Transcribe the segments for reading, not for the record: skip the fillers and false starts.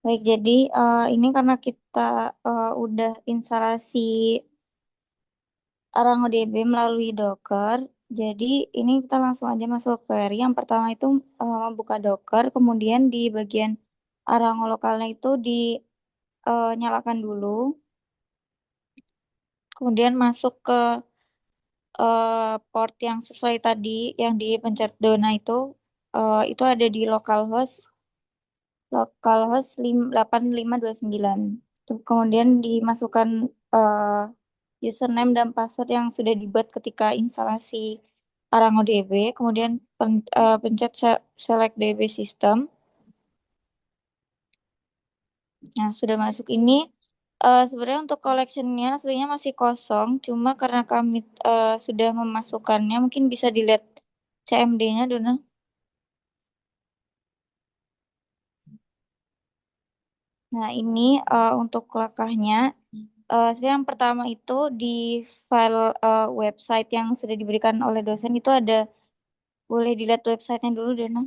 Baik, jadi ini karena kita udah instalasi ArangoDB melalui Docker, jadi ini kita langsung aja masuk ke query. Yang pertama itu membuka Docker, kemudian di bagian Arango lokalnya itu dinyalakan dulu, kemudian masuk ke port yang sesuai tadi, yang dipencet dona itu ada di localhost 8529. Kemudian dimasukkan eh, username dan password yang sudah dibuat ketika instalasi ArangoDB. Kemudian pencet select DB system. Nah, sudah masuk ini. Sebenarnya untuk collectionnya aslinya masih kosong, cuma karena kami sudah memasukkannya, mungkin bisa dilihat CMD-nya, Dona. Nah, ini untuk langkahnya. Sebenarnya yang pertama itu di file website yang sudah diberikan oleh dosen itu ada, boleh dilihat websitenya dulu, Dona.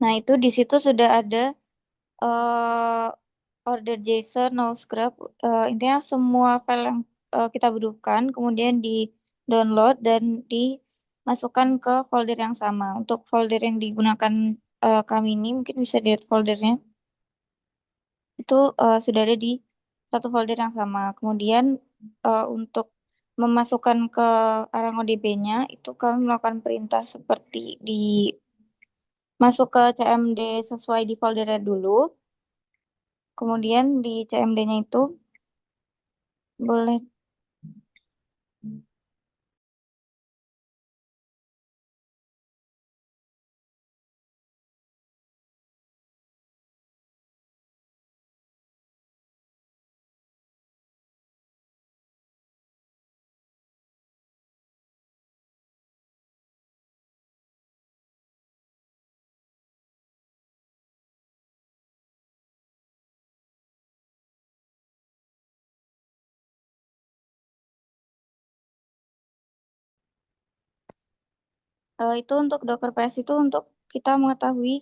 Nah, itu di situ sudah ada eh order JSON, no scrub, intinya semua file yang kita butuhkan, kemudian di download dan dimasukkan ke folder yang sama. Untuk folder yang digunakan kami ini, mungkin bisa dilihat foldernya, itu sudah ada di satu folder yang sama. Kemudian untuk memasukkan ke ArangoDB-nya, itu kami melakukan perintah seperti di masuk ke CMD sesuai di foldernya dulu. Kemudian di CMD-nya itu boleh itu untuk Docker PS itu untuk kita mengetahui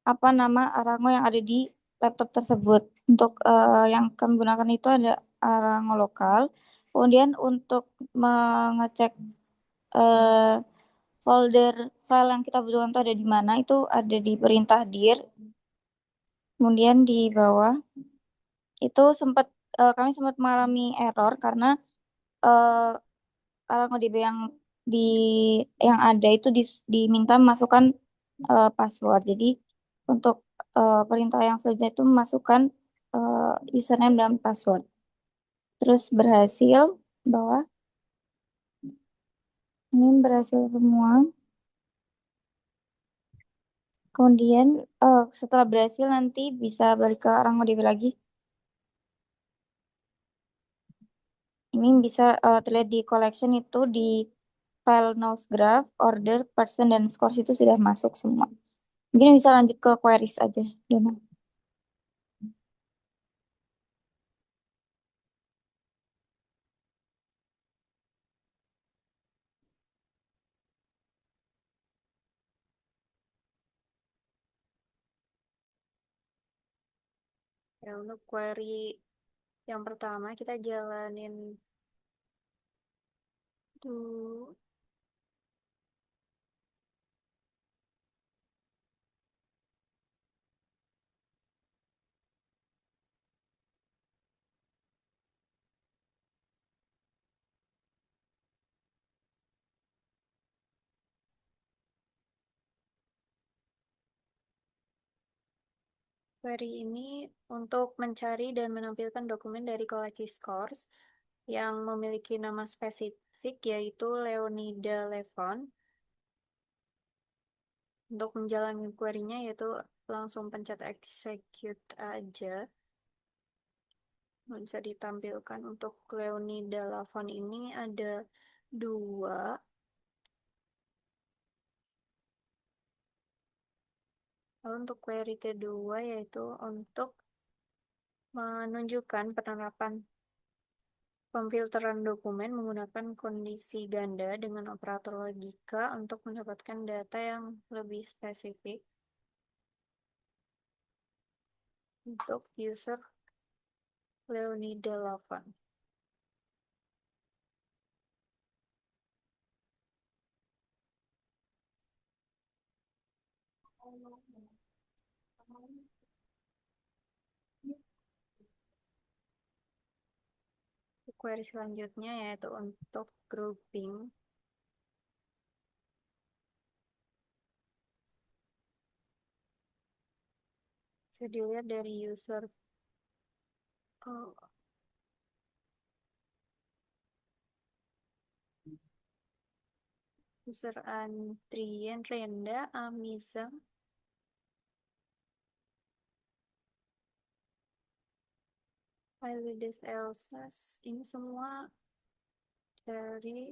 apa nama Arango yang ada di laptop tersebut. Untuk yang kami gunakan itu ada Arango lokal. Kemudian untuk mengecek eh, folder file yang kita butuhkan itu ada di mana, itu ada di perintah dir. Kemudian di bawah itu kami sempat mengalami error karena eh, ArangoDB di yang ada itu diminta memasukkan password. Jadi untuk perintah yang selanjutnya itu memasukkan username dan password. Terus berhasil, bawah ini berhasil semua. Kemudian setelah berhasil nanti bisa balik ke ArangoDB lagi. Ini bisa terlihat di collection itu di file nose graph, order, person, dan scores itu sudah masuk semua. Mungkin bisa lanjut ke queries aja, Dona. Ya, untuk query yang pertama kita jalanin dulu. Query ini untuk mencari dan menampilkan dokumen dari koleksi scores yang memiliki nama spesifik yaitu Leonida Levon. Untuk menjalani query-nya yaitu langsung pencet execute aja. Bisa ditampilkan untuk Leonida Levon ini ada dua. Lalu untuk query kedua yaitu untuk menunjukkan penerapan pemfilteran dokumen menggunakan kondisi ganda dengan operator logika untuk mendapatkan data yang lebih spesifik untuk user Leonida 8. Query selanjutnya yaitu untuk grouping. Bisa dilihat dari uh, user Antrian, Renda, Amiza, Ailides, Elsas. Ini semua dari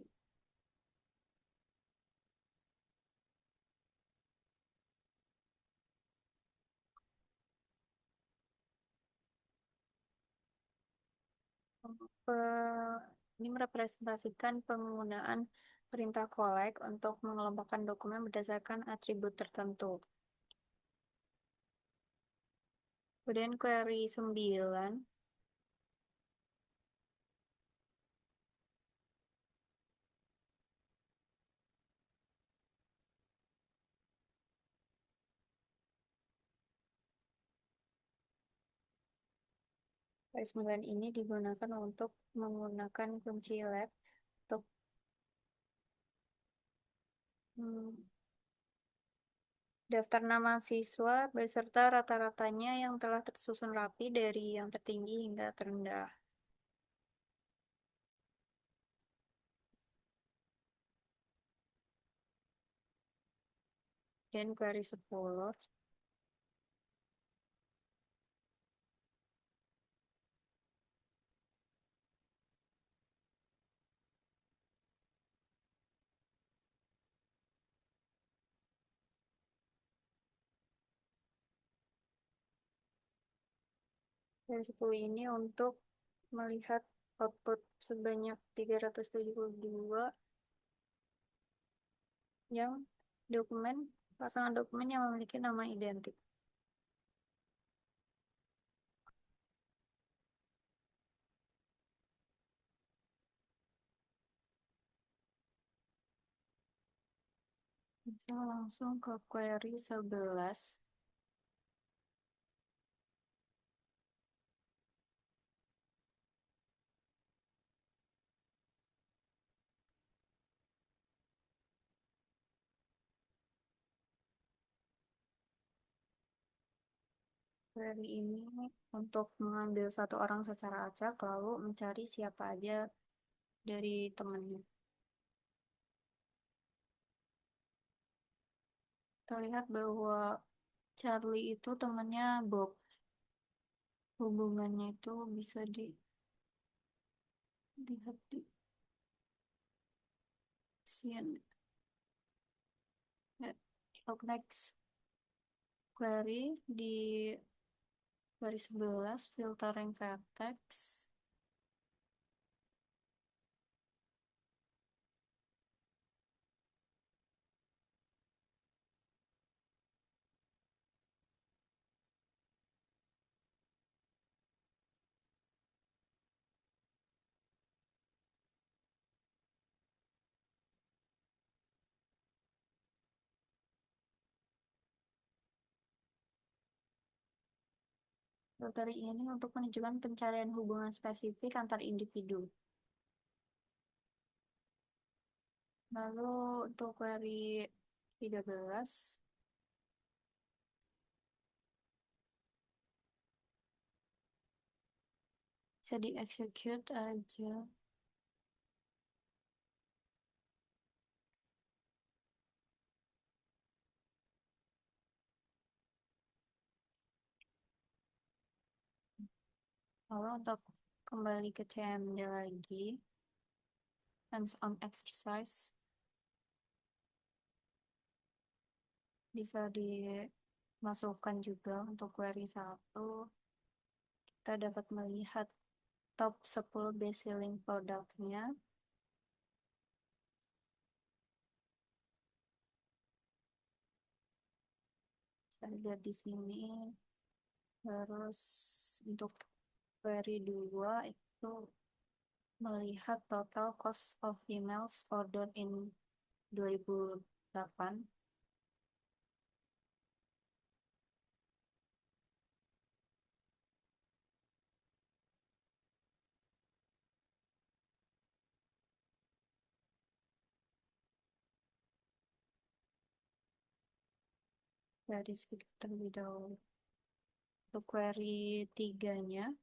ini merepresentasikan penggunaan perintah collect untuk mengelompokkan dokumen berdasarkan atribut tertentu. Kemudian query 9, query 9 ini digunakan untuk menggunakan kunci lab untuk hmm, daftar nama siswa beserta rata-ratanya yang telah tersusun rapi dari yang tertinggi hingga terendah. Dan query 10, query 10 ini untuk melihat output sebanyak 372 yang pasangan dokumen yang memiliki nama identik. Bisa langsung ke query 11. Query ini untuk mengambil satu orang secara acak lalu mencari siapa aja dari temannya. Kita lihat bahwa Charlie itu temannya Bob. Hubungannya itu bisa dilihat di sini. Ya, next query di query 11 filtering vertex. Filter ini untuk menunjukkan pencarian hubungan spesifik antar individu. Lalu untuk query 13, bisa di-execute aja. Lalu untuk kembali ke CMD lagi, hands-on exercise, bisa di masukkan juga untuk query satu, kita dapat melihat top 10 best selling productnya. Bisa lihat di sini. Terus untuk query 2 itu melihat total cost of emails ordered in 2008. Dari skip terlebih dahulu. Untuk query 3-nya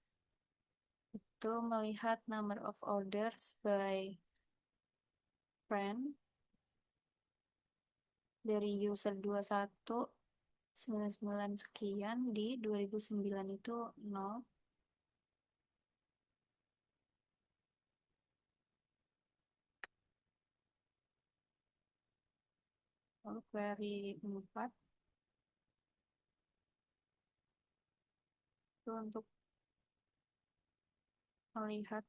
itu melihat number of orders by friend dari user 2199 sekian di 2009 itu 0. Lalu query 4 itu untuk melihat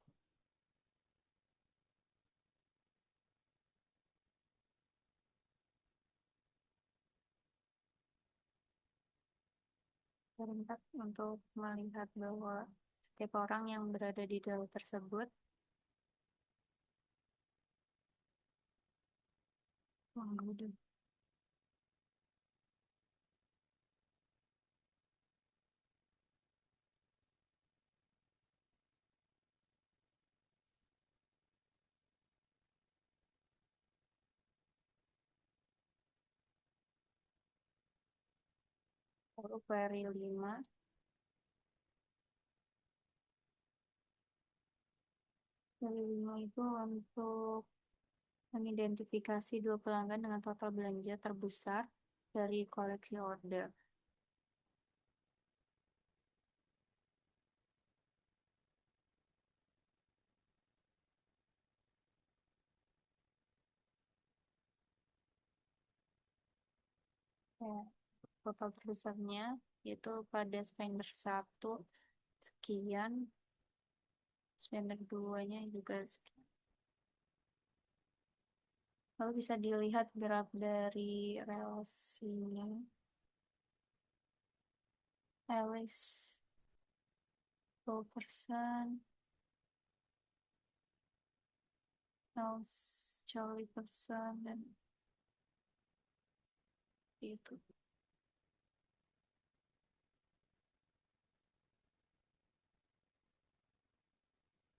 keempat untuk melihat bahwa setiap orang yang berada di dalam tersebut udah. Lalu query 5 itu untuk mengidentifikasi dua pelanggan dengan total belanja terbesar dari koleksi order. Ya, total terbesarnya yaitu pada spender 1 sekian, spender 2-nya juga sekian. Lalu bisa dilihat graf dari relasinya. Alice 10%, Alice Charlie persen, dan itu.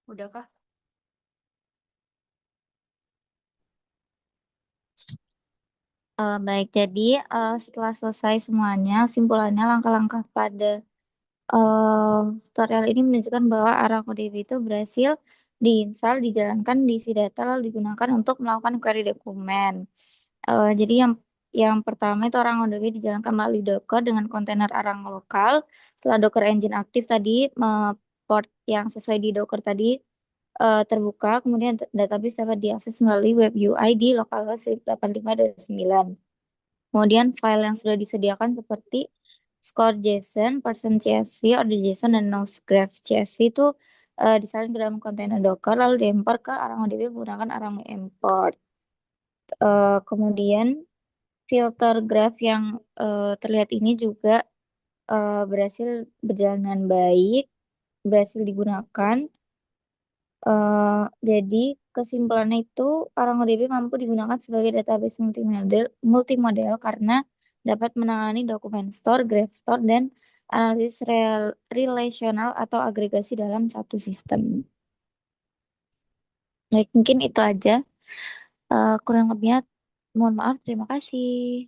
Udahkah? Baik, jadi setelah selesai semuanya, simpulannya langkah-langkah pada tutorial ini menunjukkan bahwa ArangoDB itu berhasil diinstal, dijalankan, diisi data, lalu digunakan untuk melakukan query dokumen. Jadi yang pertama itu ArangoDB dijalankan melalui Docker dengan kontainer Arango lokal. Setelah Docker Engine aktif tadi, port yang sesuai di Docker tadi terbuka, kemudian database dapat diakses melalui web UI di localhost 85.9. Kemudian file yang sudah disediakan seperti score.json, person.csv, order.json, dan nose.graph.csv itu disalin ke dalam kontainer Docker lalu diimport ke ArangoDB menggunakan Arango import. Kemudian filter graph yang terlihat ini juga berhasil berjalan dengan baik, berhasil digunakan. Jadi kesimpulannya itu ArangoDB mampu digunakan sebagai database multimodel karena dapat menangani dokumen store, graph store, dan analisis relasional atau agregasi dalam satu sistem. Baik, mungkin itu aja. Kurang lebihnya mohon maaf. Terima kasih.